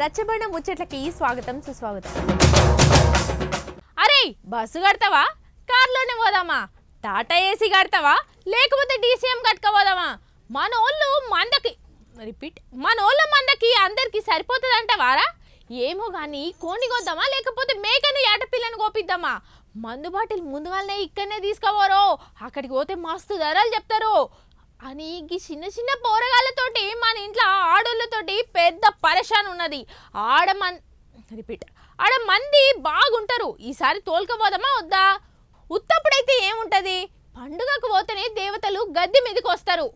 రచ్చబండ ముచ్చట్లకి స్వాగతం సుస్వాగతం. అరే బస్సు కడతావా, కార్లోనే పోదామా, టాటా ఏసీ కడతావా లేకపోతే డీసీఎం కట్టుకోపోదామా? మనోళ్ళు మందకి అందరికి సరిపోతుందంటవారా? ఏమో కానీ కోడిని కొద్దామా లేకపోతే మేకని ఏటపిల్లని కోపిద్దామా? మందు బాటిల్ ముందుగానే ఇక్కడనే తీసుకోవారో, అక్కడికి పోతే మస్తు ధరలు చెప్తారు అని ఈ చిన్న చిన్న పోరగాళ్ళతోటి మన ఇంట్లో ఆడోళ్ళతోటి పెద్ద పరేషాన్ ఉన్నది. ఆడ మంది బాగుంటారు. ఈసారి తోలుకపోదామా వద్దా? ఉత్తప్పుడైతే ఏముంటుంది, పండుగకు పోతేనే దేవతలు గద్దె మీదకి వస్తారు.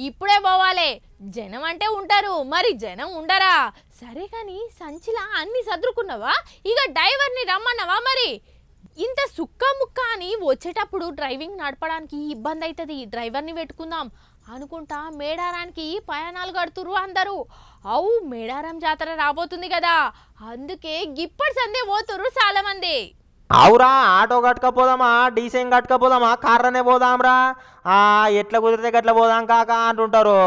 ఇప్పుడే పోవాలే, జనం అంటే ఉంటారు, మరి జనం ఉండరా? సరే కానీ సంచిలా అన్ని సదురుకున్నావా? ఇక డ్రైవర్ని రమ్మన్నావా? మరి ఇంత సుక్క ముక్క అని వచ్చేటప్పుడు డ్రైవింగ్ నడపడానికి ఇబ్బంది అవుతుంది, డ్రైవర్ని పెట్టుకుందాం అనుకుంటా మేడారానికి ప్రయాణాలు కడుతురు అందరూ. అవు మేడారం జాతర రాబోతుంది కదా, అందుకే గిప్పటి సందే పోతురు చాలా మంది. అవురా, ఆటో కట్టుకపోదామా, డీసీఎం కట్టుకపోదామా, కార్లోనే పోదాంరా? ఎట్లా కుదిరితే గట్లా పోదాం కాక అంటుంటారు.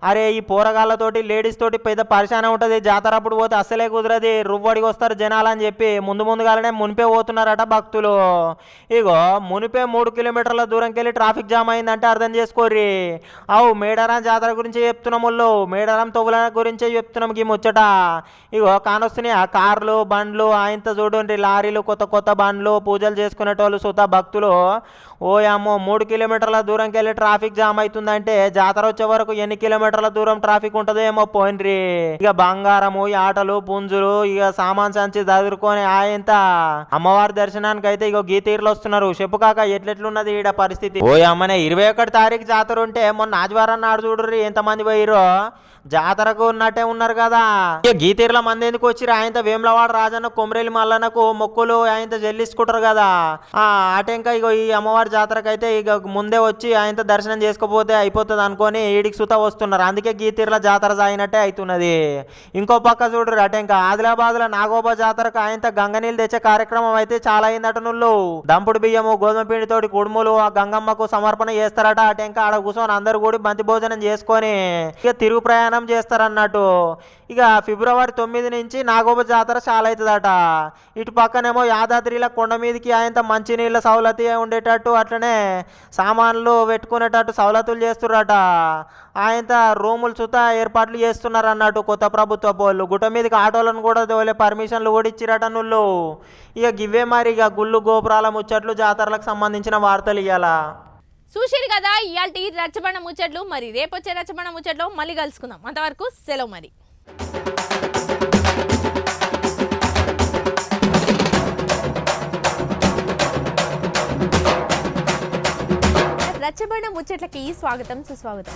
అరే ఈ పోరగాళ్ళతోటి లేడీస్ తోటి పెద్ద పరిశానే ఉంటుంది. జాతర అప్పుడు పోతే అస్సలే కుదరది, రువ్వడికి వస్తారు జనాలు అని చెప్పి ముందుగానే మునిపే పోతున్నారట భక్తులు. ఇగో మునిపే 3 కిలోమీటర్ల దూరంకి వెళ్ళి ట్రాఫిక్ జామ్ అయిందంటే అర్థం చేసుకోర్రి. అవు మేడారం జాతర గురించి చెప్తున్నాం, మేడారం తొవ్వుల గురించే చెప్తున్నాం. ఈ ముచ్చట ఇగో కానొస్తున్నాయి ఆ కార్లు బండ్లు, ఆయనతో చూడండి లారీలు, కొత్త కొత్త బండ్లు, పూజలు చేసుకునేటోళ్ళు సుత భక్తులు. ఓయమ్మో 3 కిలోమీటర్ల దూరంకి వెళ్ళి ట్రాఫిక్ జామ్ అవుతుందంటే జాతర వచ్చే వరకు ఎన్ని కిలోమీటర్ల దూరం ట్రాఫిక్ ఉంటుందో ఏమో పోయినరి. ఇక బంగారము, ఆటలు, పుంజులు, ఇక సామాన్ సంచి చదువుకొని ఆయంత అమ్మవారి దర్శనానికి అయితే ఇగో గీతీర్లు వస్తున్నారు. చెప్పు కాక ఎట్లెట్లున్నది ఈడ పరిస్థితి. ఓ అమ్మనే 21 తారీఖు జాతర ఉంటే మొన్న ఆదివారం నాడు చూడుర్రి ఎంతమంది పోయిరో. జాతరకు ఉన్నట్టే ఉన్నారు కదా. ఇక గీతీర్ల మంది ఎందుకు వచ్చి ఆయనతో వేములవాడ రాజన్న కొమరేలి మల్లన్నకు మొక్కులు ఆయనతో చెల్లించుకుంటారు కదా. అటెంక ఇగో ఈ అమ్మవారి జాతరకు అయితే ఇక ముందే వచ్చి ఆయనతో దర్శనం చేసుకోపోతే అయిపోతుంది అనుకొని ఈడికి సుత వస్తున్నారు. అందుకే గీతీర్ల జాతర సాగినట్టే అవుతున్నది. ఇంకో పక్క చూడరు అటెంక ఆదిలాబాద్లో నాగోబా జాతరకు ఆయనతో గంగనీళ్ళు తెచ్చే కార్యక్రమం అయితే చాలా అయిందట. నువ్వు దంపుడు బియ్యము, గోధుమ పిండితోటి కుడుములు ఆ గంగమ్మకు సమర్పణ చేస్తారట. అటెంక ఆడ కూర్చొని అందరు కూడి బంతి భోజనం చేసుకొని ఇక తిరుగు ప్రయాణం చేస్తారన్నట్టు. ఇక ఫిబ్రవరి 9 నుంచి నాగోబ జాతర చాలా అవుతుందట. ఇటు పక్కనేమో యాదాద్రిలో కొండ మీదకి ఆయన మంచినీళ్ళ సౌలతి ఉండేటట్టు అట్లనే సామాన్లు పెట్టుకునేటట్టు సౌలతులు చేస్తున్నారట. ఆయన రూములు చుట్టా ఏర్పాట్లు చేస్తున్నారు అన్నట్టు కొత్త ప్రభుత్వ వాళ్ళు. గుట్ట మీదకి ఆటోలను కూడా తోలే పర్మిషన్లు కూడా ఇచ్చిరట నువ్వు. ఇక గివే మరి ఇక గుళ్ళు గోపురాల ముచ్చట్లు జాతరలకు సంబంధించిన వార్తలు ఇవ్వాల చూసిరు కదా ఇయాల్టి రచ్చబండ ముచ్చట్లు. మరి రేపు వచ్చే రచ్చబండ ముచ్చట్లు మళ్ళీ కలుసుకుందాం. అంతవరకు సెలవు. మరి రచ్చబండ ముచ్చట్లకి స్వాగతం సుస్వాగతం.